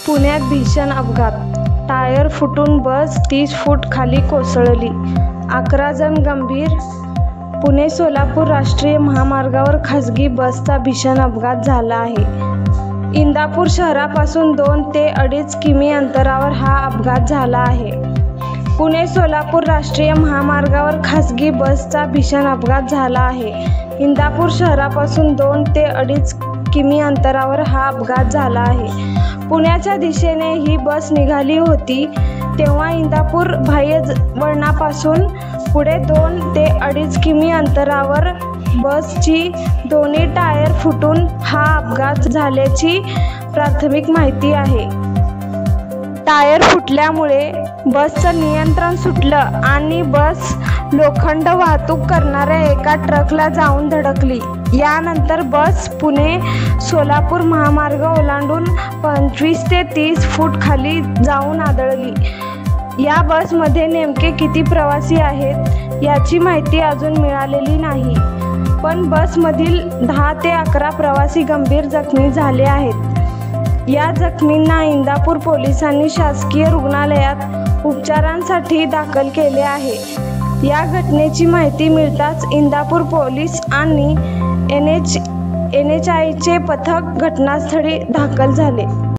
पुण्यात भीषण अपघात, टायर फुटून बस 30 फूट खाली कोसळली, 11 जण गंभीर. पुणे-सोलापूर राष्ट्रीय महामार्गावर खासगी बसचा भीषण अपघात झाला आहे. इंदापूर शहरापासून 2 ते 2.5 किमी अंतरावर हा अपघात झाला आहे. पुणे-सोलापूर राष्ट्रीय महामार्गावर खासगी बसचा भीषण अपघात झाला आहे. इंदापूर शहरापासून 2 ते 2.5 किमी अंतरावर हा अपघात झाला आहे. पुण्याच्या दिशेने ही बस निघाली होती तेव्हा इंदापूर बाह्य वळणापासून पुढे 2 ते 2.5 किमी अंतरावर बसची दोन्ही टायर फुटून हा अपघात झाल्याची प्राथमिक माहिती आहे. टायर फुटल्यामुळे बसचं नियंत्रण सुटलं आणि बस लोखंड वाहतूक करणाऱ्या एका ट्रकला जाऊन धडकली. यानंतर बस पुणे-सोलापूर महामार्ग ओलांडून 25 ते 30 फूट खाली जाऊन आदळली. या बसमध्ये नेमके किती प्रवासी आहेत याची माहिती अजून मिळालेली नाही, पण बसमधील 10 ते 11 प्रवासी गंभीर जखमी झाले आहेत. या जखमींना इंदापूर पोलिसांनी शासकीय रुग्णालयात उपचारांसाठी दाखल केले आहे. या घटनेची माहिती मिळताच इंदापूर पोलीस आणि NHAIचे पथक घटनास्थळी दाखल झाले.